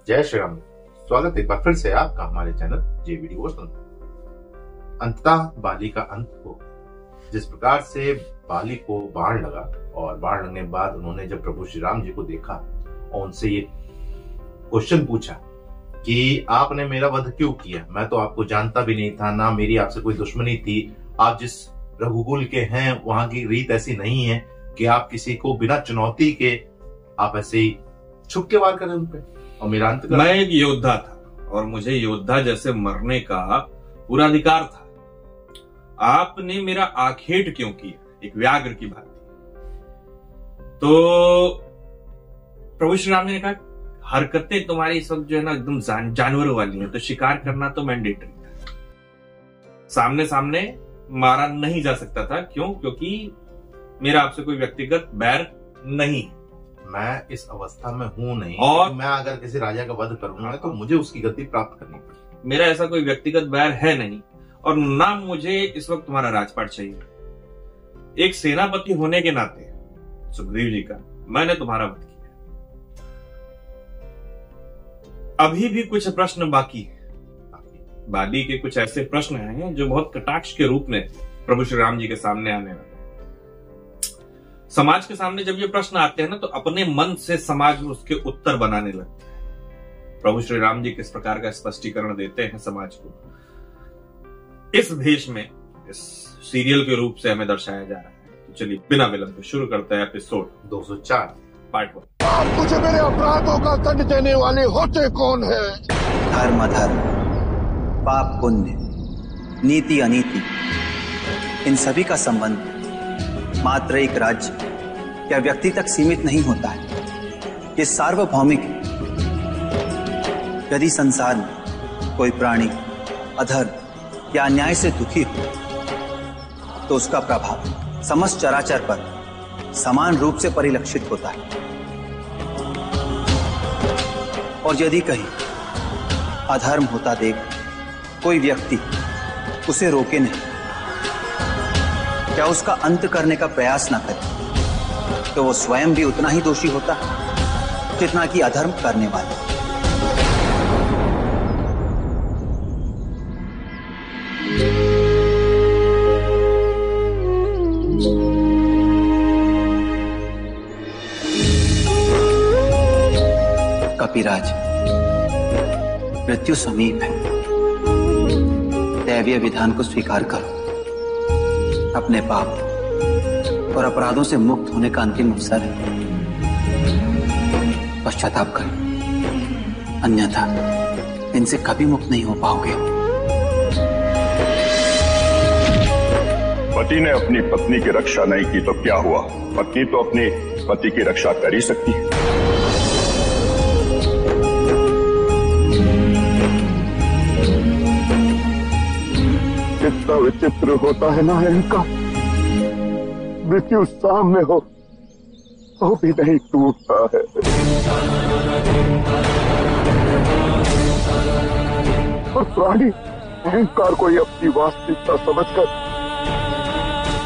जय श्री राम। स्वागत एक बार फिर से आपका हमारे चैनल जे वीडियोस में। अंततः बाली का अंत हो। जिस प्रकार से बाली को बाण लगा और बाण लगने के बाद उन्होंने जब प्रभु श्री राम जी को देखा और उनसे ये क्वेश्चन पूछा कि आपने मेरा वध क्यों किया, मैं तो आपको जानता भी नहीं था, ना मेरी आपसे कोई दुश्मनी थी, आप जिस रघुकुल के हैं वहां की रीत ऐसी नहीं है कि आप किसी को बिना चुनौती के आप ऐसे ही छुप के वार करें उन पे और मेरा अंत करें। मैं एक योद्धा था और मुझे योद्धा जैसे मरने का पूरा अधिकार था। आपने मेरा आखेट क्यों किया, एक व्याघ्र की भांति? तो प्रभु श्री राम ने कहा हरकतें तुम्हारी इस वक्त जो है ना एकदम जानवरों वाली हैं, तो शिकार करना तो मैंडेटरी था। सामने सामने मारा नहीं जा सकता था। क्यों? क्योंकि मेरा आपसे कोई व्यक्तिगत बैर नहीं। मैं इस अवस्था में हूं नहीं और मैं अगर किसी राजा का वध करूंगा तो मुझे उसकी गति प्राप्त करनी पड़ेगी। मेरा ऐसा कोई व्यक्तिगत बैर है नहीं और ना मुझे इस वक्त तुम्हारा राजपाट चाहिए। एक सेनापति होने के नाते सुग्रीव जी का मैंने तुम्हारा वध किया। अभी भी कुछ प्रश्न बाकी है। बाली के कुछ ऐसे प्रश्न हैं जो बहुत कटाक्ष के रूप में प्रभु श्री राम जी के सामने आने वाले। समाज के सामने जब ये प्रश्न आते हैं ना तो अपने मन से समाज उसके उत्तर बनाने लगता है। प्रभु श्री राम जी किस प्रकार का स्पष्टीकरण देते हैं समाज को, इस भेष में, इस सीरियल के रूप से हमें दर्शाया जा रहा है। तो चलिए बिना विलंब शुरू करते हैं एपिसोड 204 पार्ट 1। आप मुझे मेरे अपराधों का दंड देने वाले होते कौन है? धर्म अधर्म, पाप पुण्य, नीति अनीति, इन सभी का संबंध मात्र एक राज्य या व्यक्ति तक सीमित नहीं होता है। ये सार्वभौमिक है। यदि संसार में कोई प्राणी अधर्म या अन्याय से दुखी हो तो उसका प्रभाव समस्त चराचर पर समान रूप से परिलक्षित होता है। और यदि कहीं अधर्म होता देख कोई व्यक्ति उसे रोके नहीं, क्या उसका अंत करने का प्रयास न करे, तो वो स्वयं भी उतना ही दोषी होता है जितना कि अधर्म करने वाला। कपिराज, मृत्यु समीप है। दैवीय विधान को स्वीकार करो। अपने पाप और अपराधों से मुक्त होने का अंतिम अवसर है। पश्चाताप करो, अन्यथा इनसे कभी मुक्त नहीं हो पाओगे। पति ने अपनी पत्नी की रक्षा नहीं की तो क्या हुआ? पत्नी तो अपने पति की रक्षा कर ही सकती है। कितना विचित्र होता है ना इनका। मृत्यु सामने हो तो भी नहीं टूटता है। और प्राणी अहंकार को ही अपनी वास्तविकता समझकर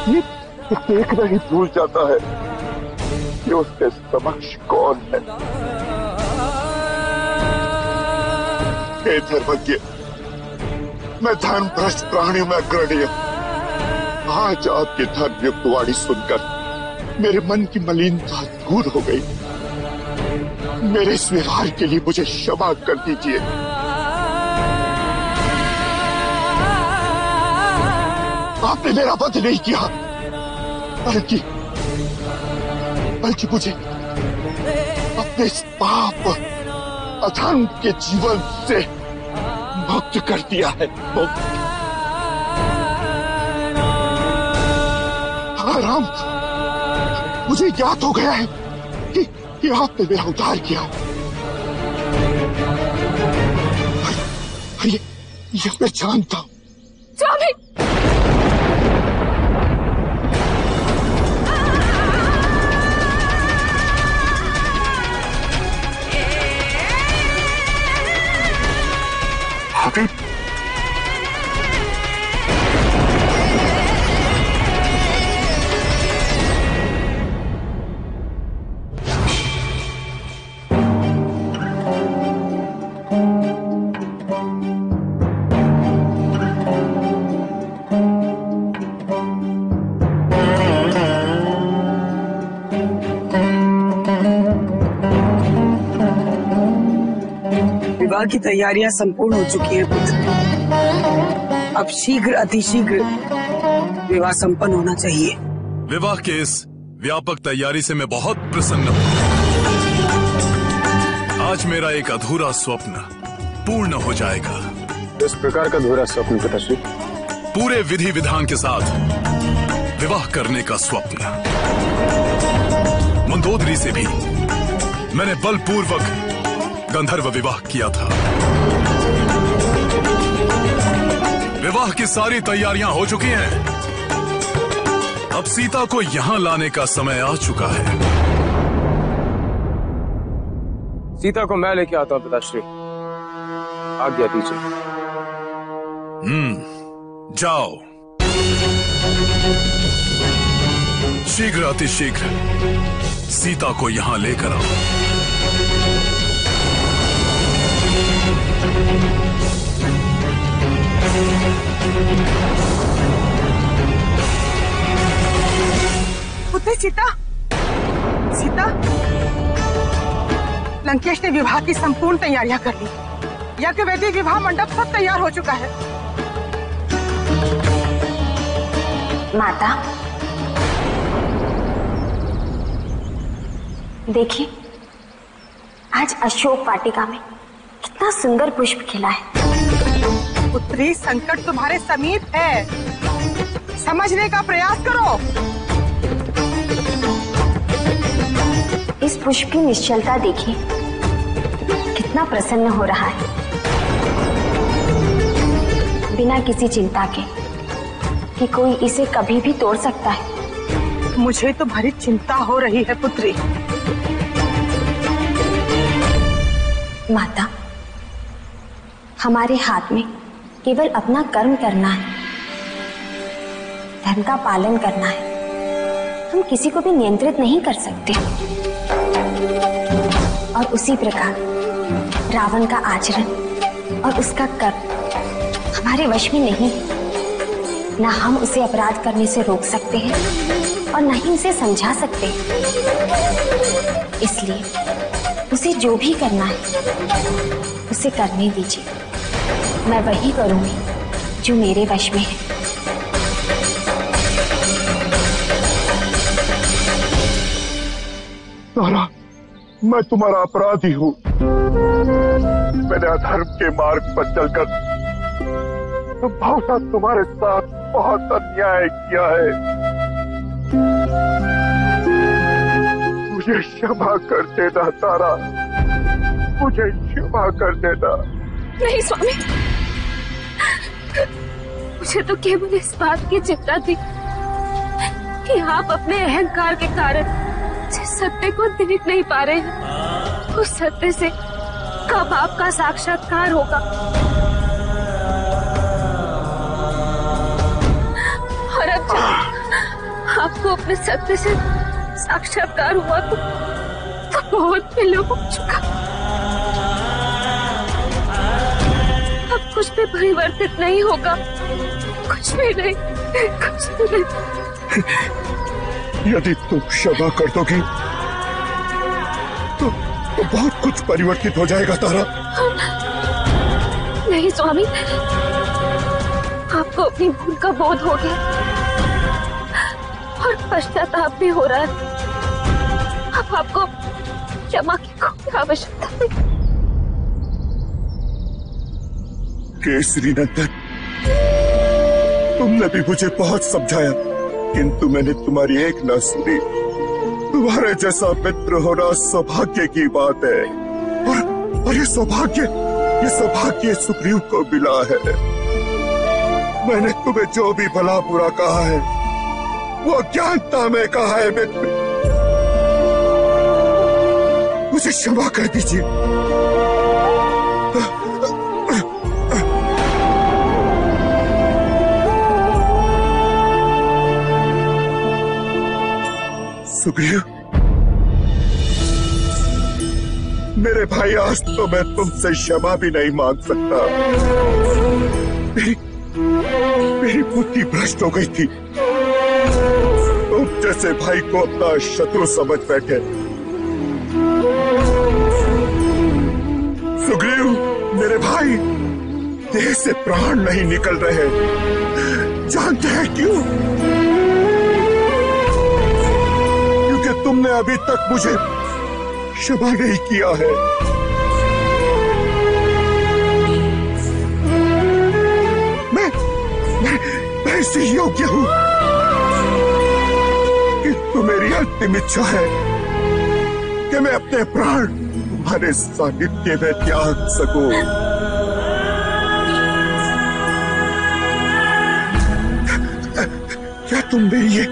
ये देखना ही भूल जाता है कि उसके समक्ष कौन है। हे धर्मज्ञ, मैं धर्म भ्रष्ट प्राणी में अग्रणी हूं। आज आपकी धर्मयुक्त वाणी सुनकर मेरे मन की मलिनता दूर हो गई। मेरे इस व्यवहार के लिए मुझे क्षमा कर दीजिए। आपने मेरा वध नहीं किया, बल्कि मुझे अपने इस पाप अधर्म के जीवन से मुक्त कर दिया है। हाँ राम, मुझे याद हो गया है कि आपने मेरा उद्धार किया। ये मैं जानता हूं। अभी विवाह की तैयारियां संपूर्ण हो चुकी हैं पुत्र। अब शीघ्र अतिशीघ्र विवाह संपन्न होना चाहिए। विवाह के इस व्यापक तैयारी से मैं बहुत प्रसन्न हूँ। आज मेरा एक अधूरा स्वप्न पूर्ण हो जाएगा। इस प्रकार का अधूरा स्वप्न पिताश्री? पूरे विधि विधान के साथ विवाह करने का स्वप्न। मंदोदरी से भी मैंने बलपूर्वक गंधर्व विवाह किया था। विवाह की सारी तैयारियां हो चुकी हैं। अब सीता को यहां लाने का समय आ चुका है। सीता को मैं लेके आता हूं पिताश्री, आज्ञा दीजिए। जाओ, शीघ्र अतिशीघ्र सीता को यहां लेकर आओ। पुत्र सीता, सीता, लंकेश ने विवाह की संपूर्ण तैयारियां कर ली। यज्ञ वेदी विवाह मंडप सब तैयार हो चुका है। माता, देखिए आज अशोक वाटिका में कितना सुंदर पुष्प खिला है। पुत्री, संकट तुम्हारे समीप है, समझने का प्रयास करो। इस पुष्प की निश्चलता देखिए, कितना प्रसन्न हो रहा है, बिना किसी चिंता के कि कोई इसे कभी भी तोड़ सकता है। मुझे तुम्हारी चिंता हो रही है पुत्री। माता, हमारे हाथ में केवल अपना कर्म करना है, धर्म का पालन करना है। हम किसी को भी नियंत्रित नहीं कर सकते। और उसी प्रकार रावण का आचरण और उसका कर्म हमारे वश में नहीं है। ना हम उसे अपराध करने से रोक सकते हैं और न ही उसे समझा सकते हैं। इसलिए उसे जो भी करना है उसे करने दीजिए। मैं वही करूंगी जो मेरे वश में है। तारा, मैं तुम्हारा अपराधी हूँ। मैंने अधर्म के मार्ग पर चलकर संभवतः तुम्हारे साथ बहुत अन्याय किया है। मुझे क्षमा कर देना तारा, मुझे क्षमा कर देना। नहीं स्वामी, मुझे तो केवल इस बात की चिंता थी कि आप अपने अहंकार के कारण जिस सत्य को देख नहीं पा रहे हैं, उस सत्य से कब आपका साक्षात्कार होगा। और अब जब आपको अपने सत्य से साक्षात्कार हुआ तो बहुत विलंब हो चुका। अब कुछ भी परिवर्तित नहीं होगा, कुछ भी नहीं, कुछ भी नहीं। यदि तुम क्षमा कर दोगी तो बहुत कुछ परिवर्तित हो जाएगा तारा। नहीं स्वामी, आपको अपनी भूल का बोध हो गया और पश्चाताप भी हो रहा है। अब आपको क्षमा की कोई आवश्यकता नहीं। केसरी नंदन, तुमने भी मुझे बहुत समझाया, किंतु मैंने तुम्हारी एक न सुनी। तुम्हारे जैसा मित्र होना सौभाग्य की बात है, और ये सौभाग्य सुग्रीव को मिला है। मैंने तुम्हें जो भी भला बुरा कहा है वो अज्ञानता में कहा है मित्र। मुझे क्षमा कर दीजिए। सुग्रीव, मेरे भाई, आज तो मैं तुमसे क्षमा भी नहीं मांग सकता। मेरी बुद्धि भ्रष्ट हो गई थी। तुम जैसे भाई को अपना शत्रु समझ बैठे। सुग्रीव, मुंह से प्राण नहीं निकल रहे। जानते हैं क्यों? क्योंकि तुमने अभी तक मुझे क्षमा नहीं किया है। मैं इसे योग्य हूं कि तो मेरी अंतिम इच्छा है कि मैं अपने प्राण तुम्हारे सानिध्य में त्याग सकूं। क्या तुम मेरी ये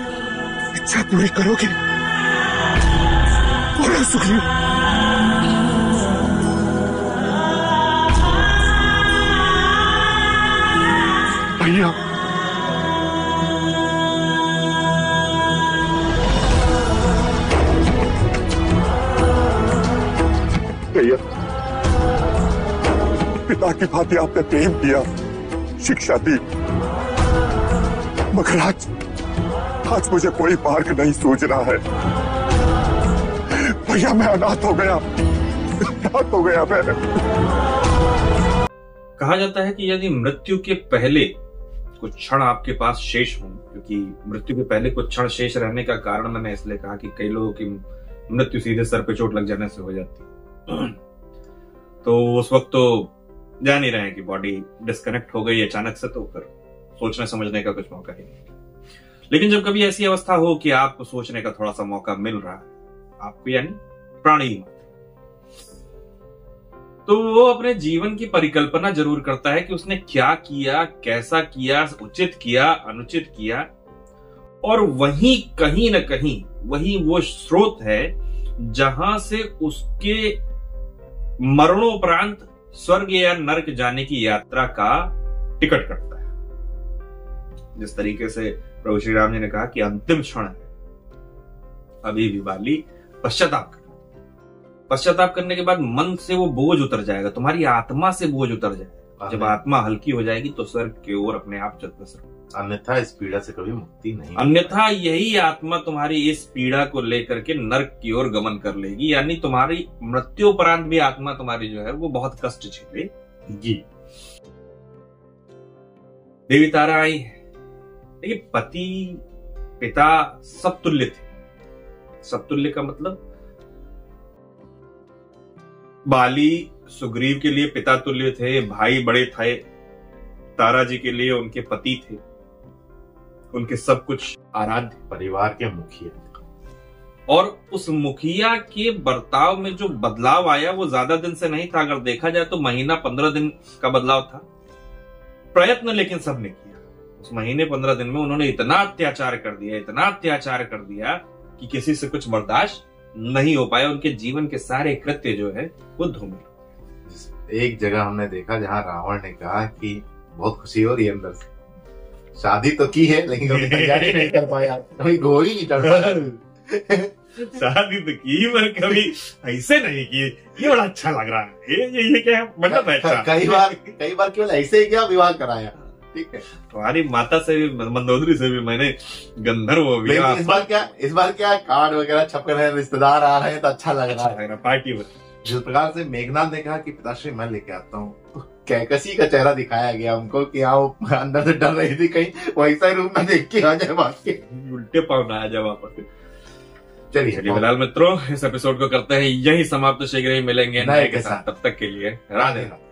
इच्छा पूरी करोगे? बोलो सुग्रीव। भैया, पिता की भांति आपने प्रेम किया, शिक्षा दी, मगर आज मुझे कोई मार्ग नहीं सूझ रहा है। भैया, मैं अनाथ हो गया, मैंने। कहा जाता है कि यदि मृत्यु के पहले कुछ क्षण आपके पास शेष हों, क्योंकि मृत्यु के पहले कुछ क्षण शेष रहने का कारण मैंने इसलिए कहा कि कई लोगों की मृत्यु सीधे सर पे चोट लग जाने से हो जाती है, तो उस वक्त तो जान ही रहे हैं कि बॉडी डिस्कनेक्ट हो गई अचानक से, तो फिर सोचने समझने का कुछ मौका ही नहीं। लेकिन जब कभी ऐसी अवस्था हो कि आपको सोचने का थोड़ा सा मौका मिल रहा है, आपको यानी प्राणी, तो वो अपने जीवन की परिकल्पना जरूर करता है कि उसने क्या किया, कैसा किया, उचित किया, अनुचित किया, और वहीं कहीं न कहीं वही वो स्रोत है जहां से उसके मरणोपरांत स्वर्ग या नरक जाने की यात्रा का टिकट कटता है। जिस तरीके से प्रभु श्री राम जी ने कहा कि अंतिम क्षण है, अभी भी बाली पश्चाताप करने के बाद मन से वो बोझ उतर जाएगा, तुम्हारी आत्मा से बोझ उतर जाएगा। जब आत्मा हल्की हो जाएगी तो स्वर्ग की ओर अपने आप चलते सर। अन्यथा इस पीड़ा से कभी मुक्ति नहीं। अन्यथा यही आत्मा तुम्हारी इस पीड़ा को लेकर के नरक की ओर गमन कर लेगी, यानी तुम्हारी मृत्युपरांत भी आत्मा तुम्हारी जो है वो बहुत कष्ट झेलेगी। देवी तारा आई है। देखिए, पति पिता सब तुल्य थे। सब तुल्य का मतलब बाली सुग्रीव के लिए पिता तुल्य थे, भाई बड़े थे, तारा जी के लिए उनके पति थे, उनके सब कुछ आराध्य, परिवार के मुखिया। और उस मुखिया के बर्ताव में जो बदलाव आया वो ज्यादा दिन से नहीं था। अगर देखा जाए तो महीना 15 दिन का बदलाव था। प्रयत्न लेकिन सबने किया। उस महीने 15 दिन में उन्होंने इतना अत्याचार कर दिया कि किसी से कुछ बर्दाश्त नहीं हो पाया। उनके जीवन के सारे कृत्य जो है वो धूमिल। एक जगह हमने देखा जहां रावण ने कहा कि बहुत खुशी हो रही है अंदर से, शादी तो की है लेकिन कभी तैयारी नहीं कर पाया, कभी घोड़ी नहीं चढ़ पाया। शादी तो की पर कभी ऐसे नहीं की। ये बड़ा अच्छा लग रहा है। ये क्या मतलब है? कई बार केवल ऐसे ही क्या विवाह कराया। ठीक है, तुम्हारी माता से भी, मंदोदरी से भी मैंने गंधर्व विवाह। इस बार क्या कार्ड वगैरह छप कर रहे, रिश्तेदार आ रहे हैं तो अच्छा लग रहा है पार्टी में। जिस प्रकार से मेघनाथ ने कहा कि पिताश्री मैं लेके आता हूँ, तो कैकसी का चेहरा दिखाया गया हमको कि हाँ वो अंदर से डर रही थी कहीं वैसा ही रूप में देख के आ जाए भाग के, उल्टे पाँव ना आ जाए वापस। चलिए फिलहाल मित्रों, इस एपिसोड को करते हैं यही समाप्त। शीघ्र ही मिलेंगे नए के साथ। तब तक के लिए राधे राधे।